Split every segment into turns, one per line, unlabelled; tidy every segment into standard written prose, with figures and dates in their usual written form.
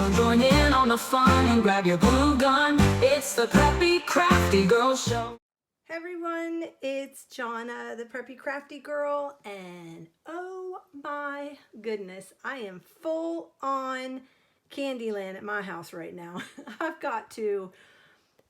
Come join in on the fun and grab your glue gun. It's the Preppy Crafty Girl Show.
Hey everyone, it's Jonna, the Preppy Crafty Girl, and oh my goodness, I am full on Candyland at my house right now. I've got to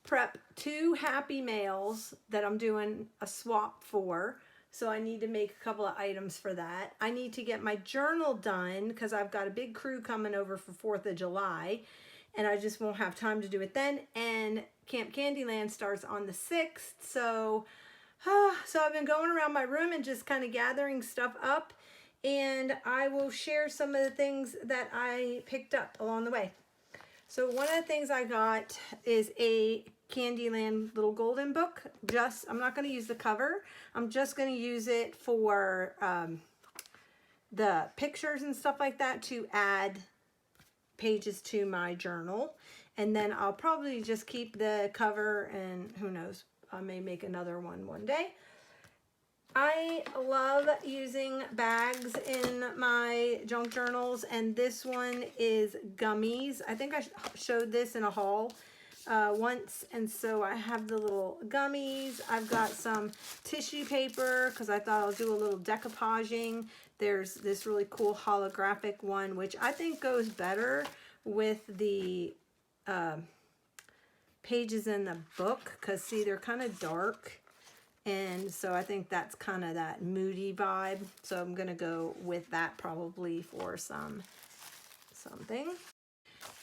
prep 2 happy mails that I'm doing a swap for, so I need to make a couple of items for that. I need to get my journal done because I've got a big crew coming over for 4th of July, and I just won't have time to do it then. And Camp Candyland starts on the 6th, so I've been going around my room and just kind of gathering stuff up, and I will share some of the things that I picked up along the way. So one of the things I got is a Candyland little golden book. I'm not going to use the cover. I'm just going to use it for the pictures and stuff like that to add pages to my journal. And then I'll probably just keep the cover, and who knows, I may make another one day. I love using bags in my junk journals, and this one is gummies. I think I showed this in a haul once, and so I have the little gummies. I've got some tissue paper because I thought I'll do a little decoupaging. There's this really cool holographic one, which I think goes better with the pages in the book, because see, they're kind of dark. And so I think that's kind of that moody vibe. So I'm going to go with that probably for something.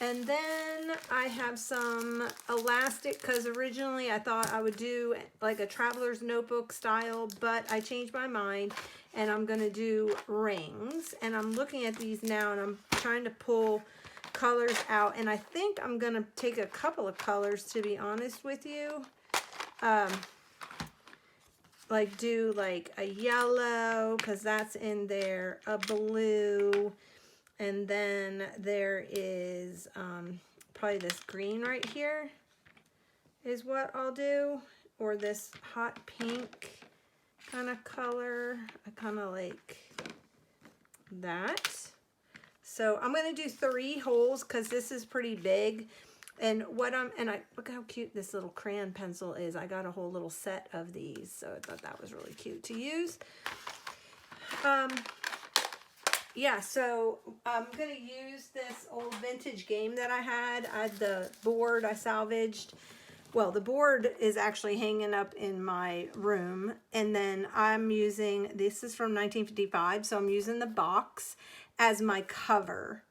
And then I have some elastic, because originally I thought I would do like a traveler's notebook style, but I changed my mind and I'm going to do rings. And I'm looking at these now and I'm trying to pull colors out. And I think I'm going to take a couple of colors, to be honest with you. Like do like a yellow, because that's in there, a blue, and then there is probably this green right here is what I'll do, or this hot pink kind of color. I kind of like that. So I'm going to do 3 holes because this is pretty big. And look how cute this little crayon pencil is. I got a whole little set of these, so I thought that was really cute to use. Yeah, so I'm gonna use this old vintage game that I had. I had the board I salvaged. Well, the board is actually hanging up in my room, and then I'm using, this is from 1955, so I'm using the box as my cover.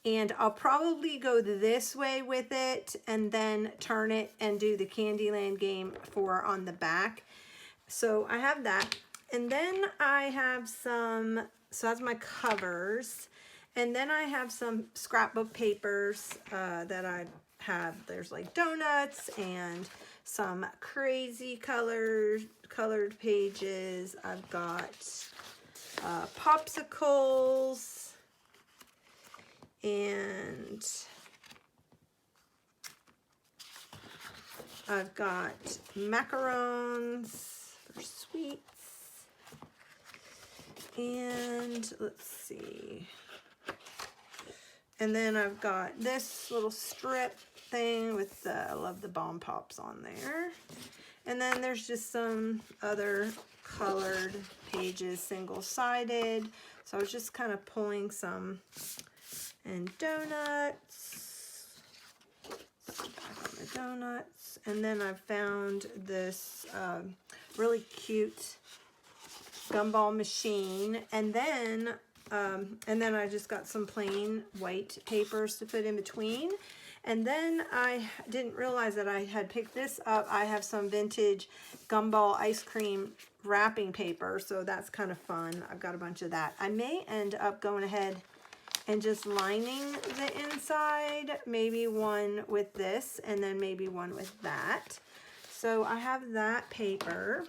And I'll probably go this way with it and then turn it and do the Candyland game on the back. So I have that. And then I have some, so that's my covers. And then I have some scrapbook papers that I have. There's like donuts and some crazy colored pages. I've got popsicles. And I've got macarons for sweets. And let's see. And then I've got this little strip thing with I love the bomb pops on there. And then there's just some other colored pages, single-sided. So I was just kind of pulling some. And donuts, back on the donuts, and then I found this really cute gumball machine, and then I just got some plain white papers to put in between, and then I didn't realize that I had picked this up. I have some vintage gumball ice cream wrapping paper, so that's kind of fun. I've got a bunch of that. I may end up going ahead and just lining the inside, maybe one with this and then maybe one with that. So I have that paper.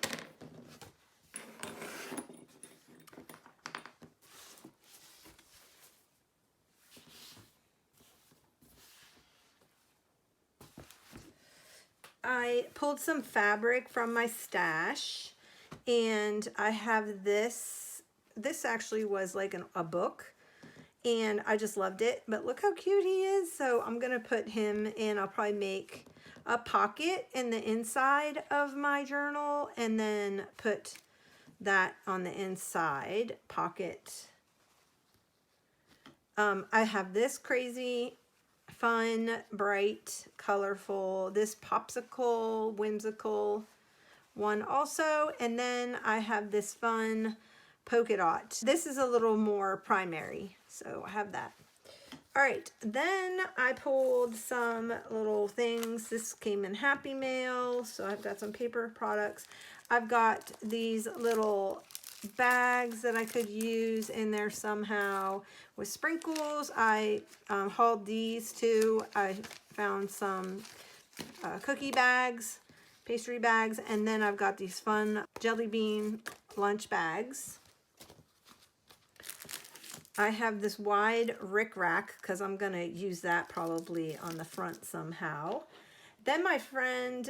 I pulled some fabric from my stash, and I have this. This actually was like a book. and I just loved it. But look how cute he is. So I'm gonna put him in. I'll probably make a pocket in the inside of my journal and then put that on the inside pocket. I have this crazy fun, bright, colorful, this popsicle, whimsical one also, and then I have this fun polka dot. This is a little more primary, so I have that. All right, then I pulled some little things. This came in Happy Mail, so I've got some paper products. I've got these little bags that I could use in there somehow with sprinkles. I hauled these too. I found some cookie bags, pastry bags, and then I've got these fun jelly bean lunch bags. I have this wide rick rack because I'm going to use that probably on the front somehow. Then my friend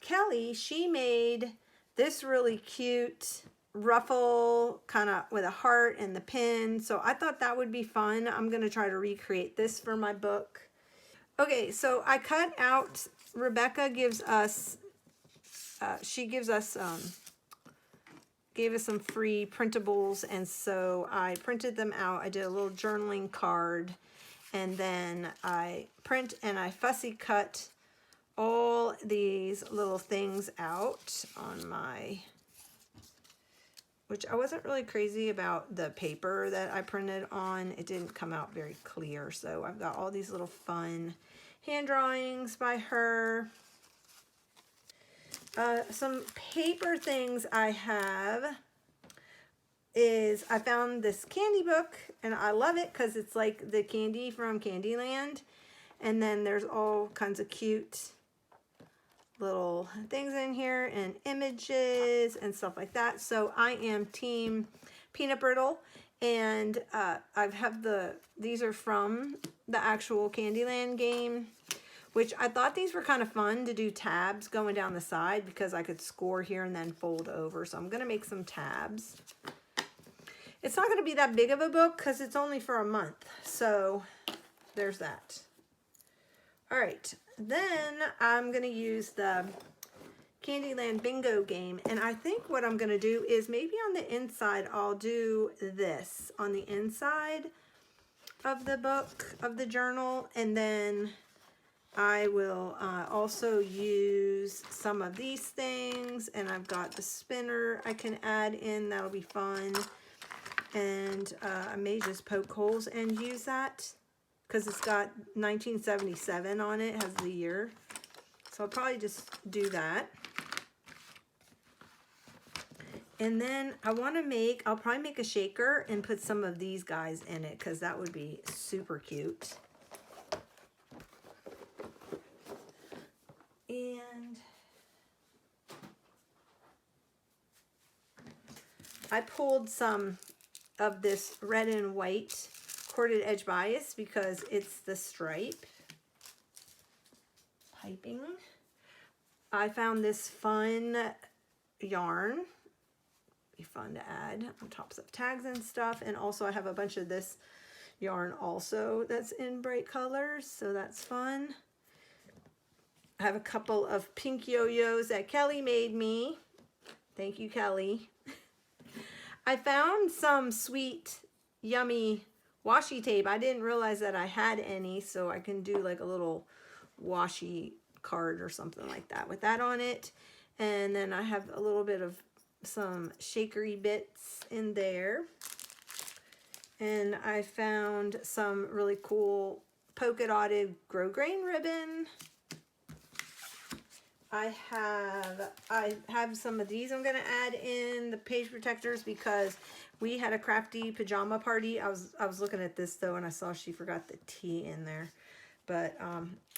Kelly, she made this really cute ruffle kind of with a heart and the pin. So I thought that would be fun. I'm going to try to recreate this for my book. Okay, so I cut out, Rebecca gives us, gave us some free printables, and so I printed them out. I did a little journaling card, and then I print and I fussy cut all these little things out on my, which I wasn't really crazy about the paper that I printed on. It didn't come out very clear, so I've got all these little fun hand drawings by her. Some paper things I have is I found this candy book, and I love it because it's like the candy from Candyland, and then there's all kinds of cute little things in here and images and stuff like that. So I am team peanut brittle, and these are from the actual Candyland game, which I thought these were kind of fun to do tabs going down the side because I could score here and then fold over. So I'm going to make some tabs. It's not going to be that big of a book because it's only for a month. So there's that. All right. Then I'm going to use the Candyland bingo game. And I think what I'm going to do is maybe on the inside, I'll do this on the inside of the book, of the journal. And then I will also use some of these things, and I've got the spinner I can add in. That'll be fun. And I may just poke holes and use that because it's got 1977 on it, has the year. So I'll probably just do that. And then I'll probably make a shaker and put some of these guys in it because that would be super cute. And I pulled some of this red and white corded edge bias because it's the stripe piping. I found this fun yarn. Be fun to add on tops of tags and stuff. And also I have a bunch of this yarn also that's in bright colors, so that's fun. I have a couple of pink yo-yos that Kelly made me. Thank you, Kelly. I found some sweet, yummy washi tape. I didn't realize that I had any, so I can do like a little washi card or something like that with that on it. And then I have a little bit of some shakery bits in there. And I found some really cool polka dotted grosgrain ribbon. I have some of these I'm going to add in the page protectors because we had a crafty pajama party. I was looking at this though, and I saw she forgot the T in there. But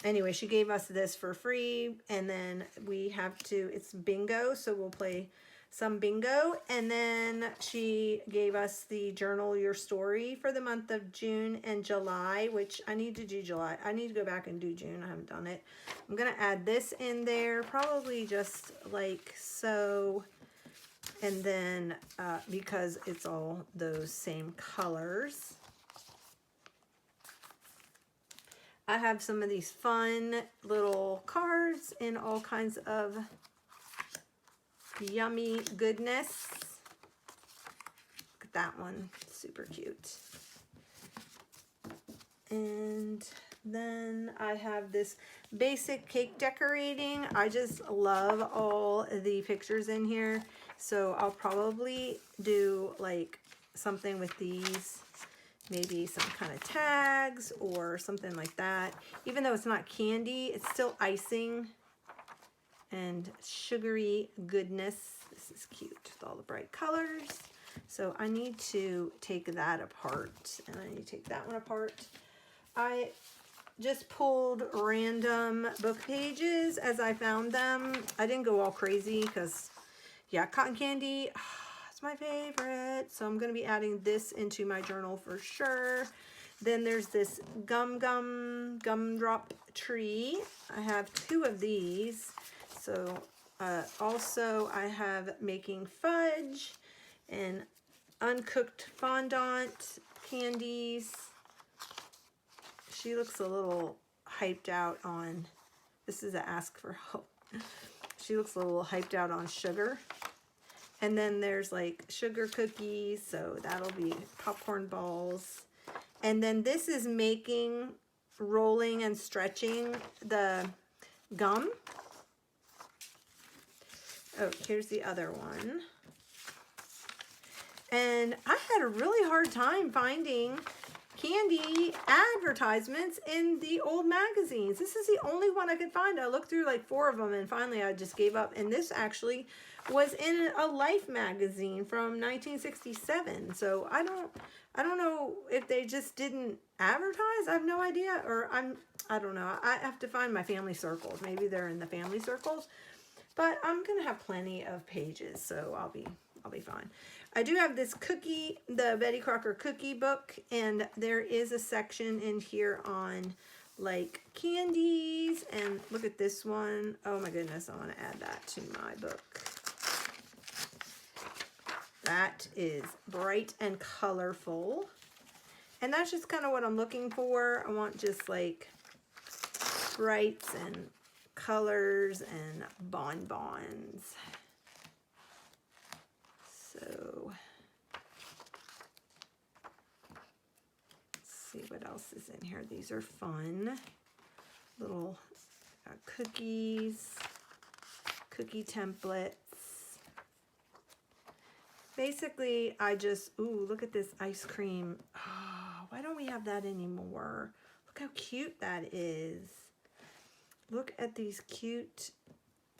anyway, she gave us this for free, and then we have to, it's bingo, so we'll play some bingo. And then she gave us the Journal Your Story for the month of June and July, which I need to do July. I need to go back and do June. I haven't done it. I'm going to add this in there, probably just like so. And then because it's all those same colors. I have some of these fun little cards in all kinds of yummy goodness. Look at that one, super cute. And then I have this basic cake decorating. I just love all the pictures in here. So I'll probably do like something with these, maybe some kind of tags or something like that. Even though it's not candy, it's still icing and sugary goodness. This is cute with all the bright colors. So I need to take that apart, and I need to take that one apart. I just pulled random book pages as I found them. I didn't go all crazy because, yeah, cotton candy, it's my favorite. So I'm going to be adding this into my journal for sure. Then there's this gumdrop tree. I have 2 of these. So also I have making fudge and uncooked fondant candies. She looks a little hyped out on, this is a ask for help. She looks a little hyped out on sugar. And then there's like sugar cookies, so that'll be popcorn balls. And then this is making, rolling and stretching the gum. Oh, here's the other one. And I had a really hard time finding candy advertisements in the old magazines. This is the only one I could find. I looked through like 4 of them, and finally I just gave up. And this actually was in a Life magazine from 1967. So I don't know if they just didn't advertise. I have no idea, or I don't know. I have to find my family circles. Maybe they're in the family circles. But I'm gonna have plenty of pages, so I'll be fine. I do have this cookie, the Betty Crocker cookie book, and there is a section in here on like candies. And look at this one. Oh my goodness, I want to add that to my book. That is bright and colorful, and that's just kind of what I'm looking for. I want just like brights and colors and bonbons. So let's see what else is in here. These are fun little cookies, cookie templates. Basically, I just, ooh, look at this ice cream. Oh, why don't we have that anymore? Look how cute that is. Look at these cute,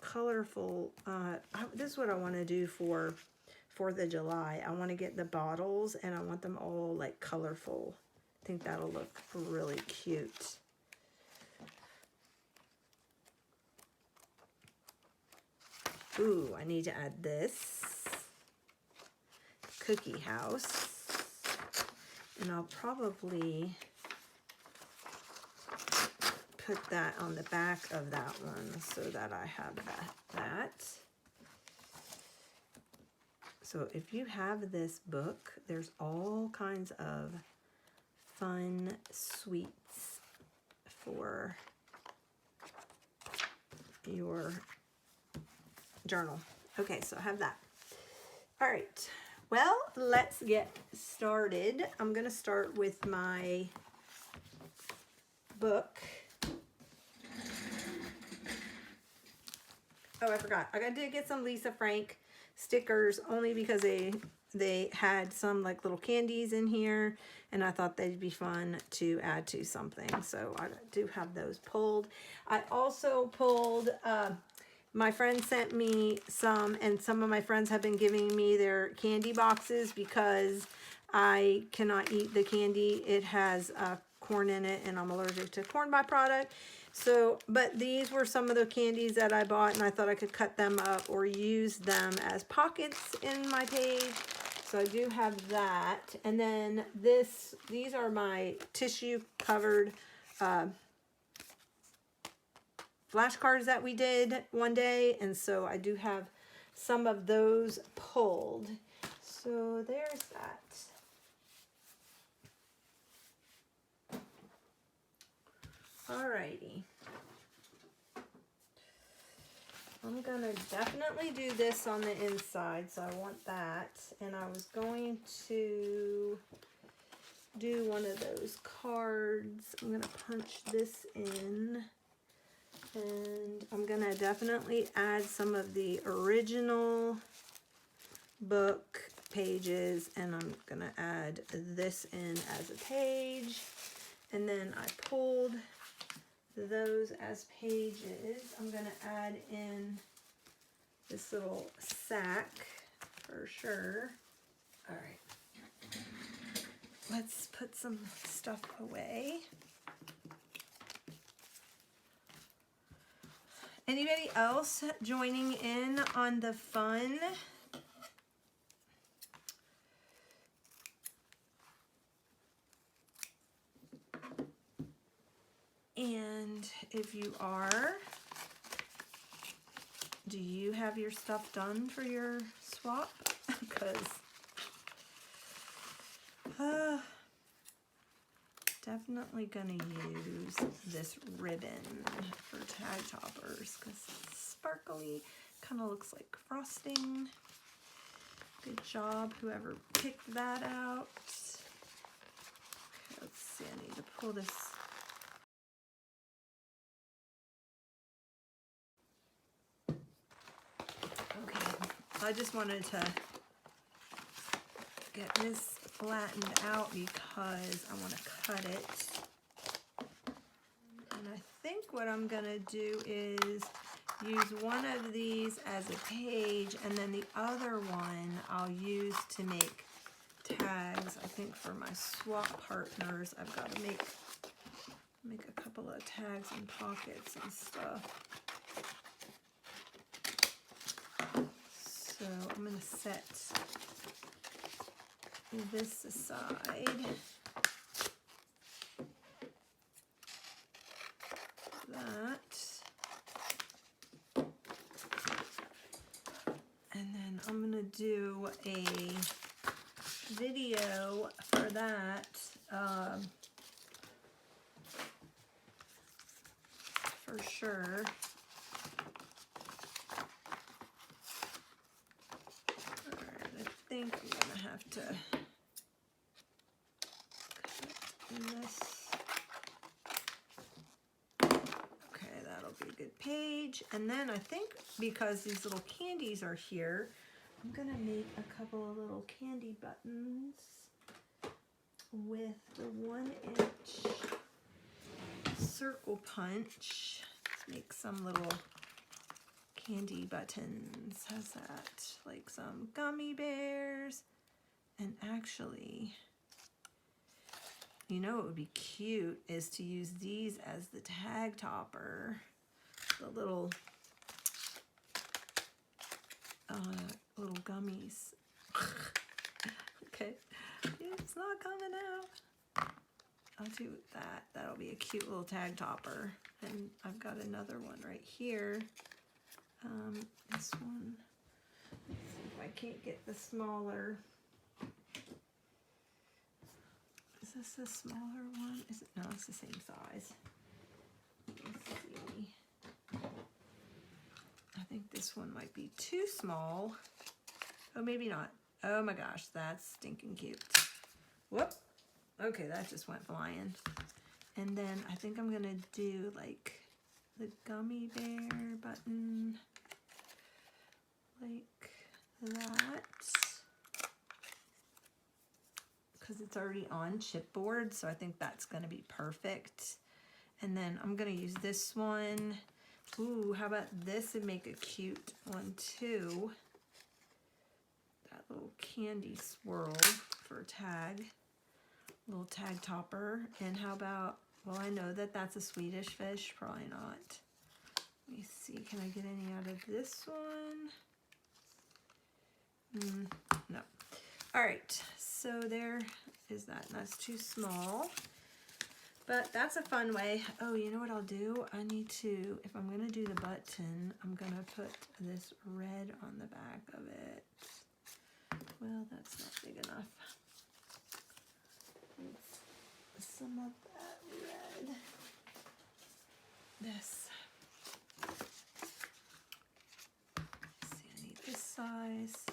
colorful, this is what I want to do for 4th of July. I want to get the bottles, and I want them all like colorful. I think that'll look really cute. Ooh, I need to add this. Cookie house. And I'll probably put that on the back of that one so that I have that. So if you have this book, there's all kinds of fun sweets for your journal. Okay, so I have that. All right, well, let's get started. I'm gonna start with my book. Oh, I forgot. I did get some Lisa Frank stickers only because they had some like little candies in here, and I thought they'd be fun to add to something. So I do have those pulled. I also pulled, my friend sent me some, and some of my friends have been giving me their candy boxes because I cannot eat the candy. It has corn in it, and I'm allergic to corn byproduct. So, but these were some of the candies that I bought, and I thought I could cut them up or use them as pockets in my page. So I do have that. And then these are my tissue covered flashcards that we did one day. And so I do have some of those pulled. So there's that. Alrighty. I'm gonna definitely do this on the inside, so I want that. And I was going to do one of those cards. I'm gonna punch this in. And I'm gonna definitely add some of the original book pages, and I'm gonna add this in as a page. And then I pulled those as pages. I'm gonna add in this little sack for sure. All right, let's put some stuff away. Anybody else joining in on the fun? And if you are, do you have your stuff done for your swap? Because definitely gonna use this ribbon for tag toppers because it's sparkly, kind of looks like frosting. Good job, whoever picked that out. Okay, let's see, I need to pull this. Okay, I just wanted to get this flattened out because I want to cut it. And I think what I'm gonna do is use one of these as a page, and then the other one I'll use to make tags. I think for my swap partners, I've got to make a couple of tags and pockets and stuff. So I'm going to set this aside. That. And then I'm going to do a video for that. For sure. Alright, I think I'm gonna have to cut this. Okay, that'll be a good page. And then I think because these little candies are here, I'm gonna make a couple of little candy buttons with the 1-inch circle punch. Let's make some little candy buttons. How's that? Like some gummy bears. And actually, you know what would be cute is to use these as the tag topper. The little little gummies. Okay, it's not coming out. I'll do that. That'll be a cute little tag topper. And I've got another one right here. This one. Let's see if I can't get the smaller. Is this the smaller one? Is it? No, it's the same size. Let's see. I think this one might be too small. Oh, maybe not. Oh my gosh, that's stinking cute. Whoop. Okay, that just went flying. And then I think I'm gonna do like the gummy bear button like that, because it's already on chipboard, so I think that's gonna be perfect. And then I'm gonna use this one. Ooh, how about this and make a cute one too? That little candy swirl for tag. Little tag topper. And how about, well, I know that that's a Swedish fish, probably not. Let me see, can I get any out of this one? No. All right, so there is that. That's too small, but that's a fun way. Oh, you know what I'll do? I need to, if I'm gonna do the button, I'm gonna put this red on the back of it. Well, that's not big enough. Some of that red. this. Let's see, I need this size.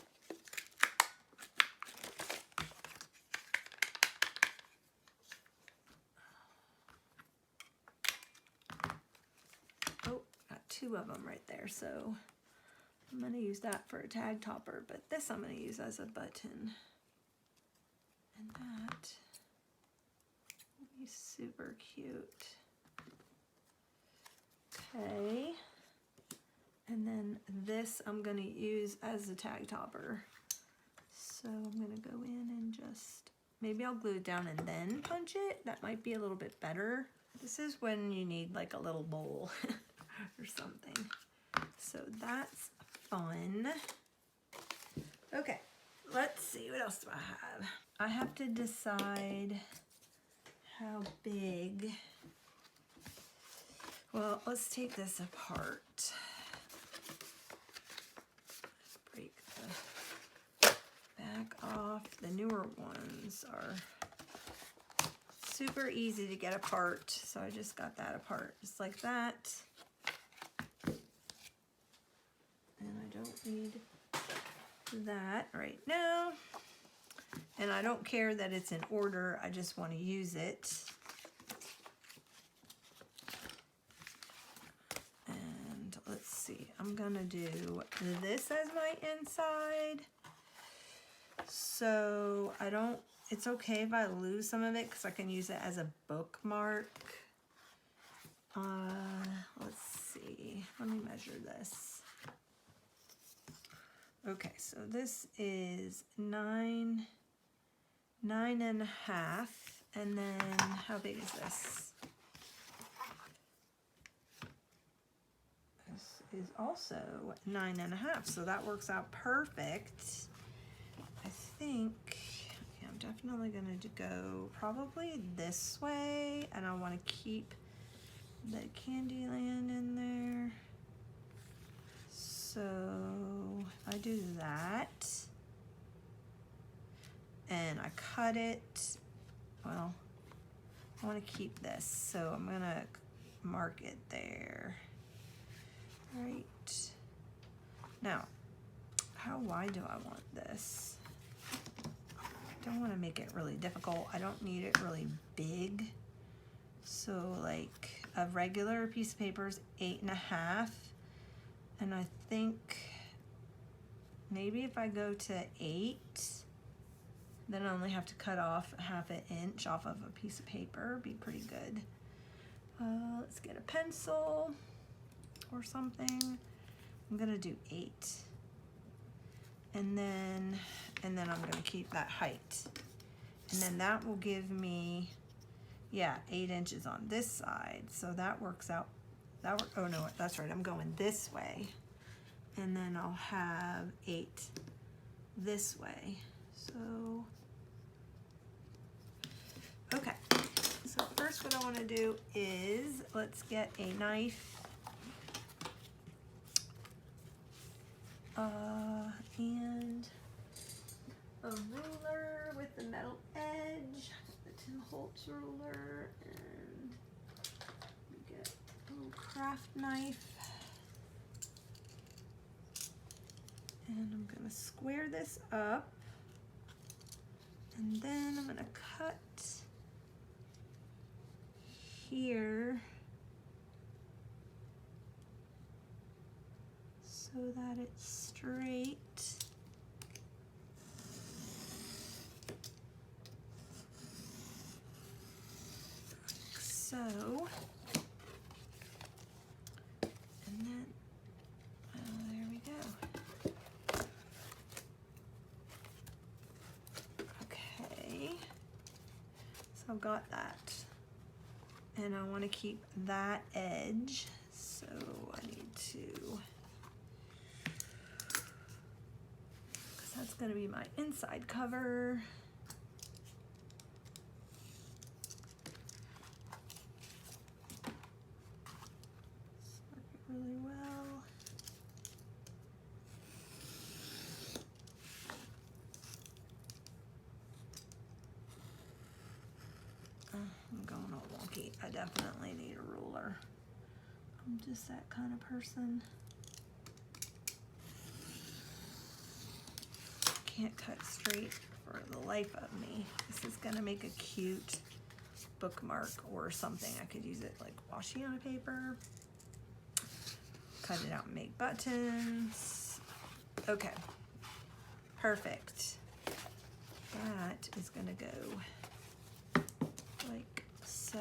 Oh, got two of them right there, so I'm going to use that for a tag topper, but this I'm going to use as a button. And that will be super cute. Okay. And then this I'm going to use as a tag topper. So I'm going to go in and just, maybe I'll glue it down and then punch it. That might be a little bit better. This is when you need like a little bowl or something. So that's fun. Okay, let's see, what else do I have? I have to decide how big. Well, let's take this apart. Break the back off. The newer ones are super easy to get apart, so I just got that apart, just like that. And I don't need that right now. And I don't care that it's in order, I just want to use it. And let's see, I'm gonna do this as my inside. So I don't, it's okay if I lose some of it because I can use it as a bookmark. Let's see, let me measure this. Okay, so this is 9.5, and then how big is this? This is also 9.5, so that works out perfect. I think, yeah, I'm definitely gonna go probably this way, and I want to keep the Candyland in there. So if I do that, and I cut it, well, I want to keep this, so I'm gonna mark it there. Right. Now, how wide do I want this? I don't want to make it really difficult. I don't need it really big. So like a regular piece of paper is 8.5. And I think maybe if I go to 8, then I only have to cut off 1/2 inch off of a piece of paper. Be pretty good. Let's get a pencil or something. I'm gonna do 8. And then I'm gonna keep that height. And then that will give me, yeah, 8 inches on this side. So that works out. Oh no, that's right, I'm going this way. And then I'll have 8 this way. So, okay. So first what I wanna do is, let's get a knife. And a ruler with the metal edge, the Tim Holtz ruler, and we get a little craft knife. And I'm gonna square this up, and then I'm gonna cut here so that it's straight. So, and then, there we go. Okay, so I've got that. And I want to keep that edge, so I need to, because that's going to be my inside cover. Really well. I'm going all wonky. I definitely need a ruler. I'm just that kind of person. Can't cut straight for the life of me. This is gonna make a cute bookmark or something. I could use it like washi on paper. Cut it out and make buttons. Okay, perfect. That is gonna go like so.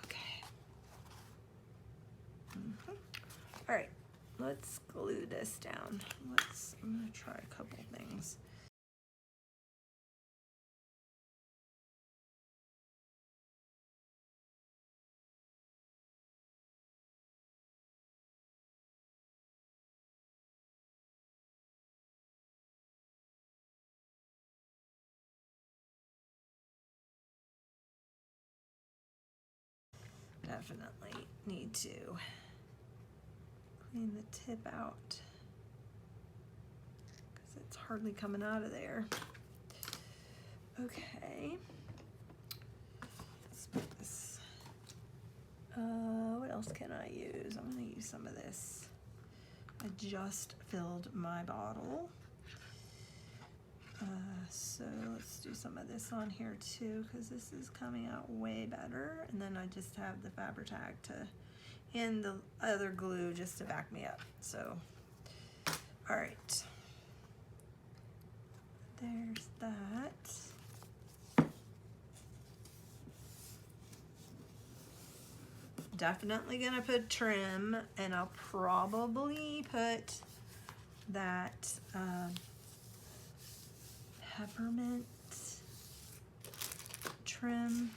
Okay. All right, let's glue this down. I'm gonna try a couple things. Definitely need to clean the tip out because it's hardly coming out of there. Okay. Let's put this. What else can I use? I'm going to use some of this. I just filled my bottle. So let's do some of this on here too, because this is coming out way better. And then I just have the Fabri-Tac and the other glue just to back me up. So, all right. There's that. Definitely gonna put trim, and I'll probably put that peppermint trim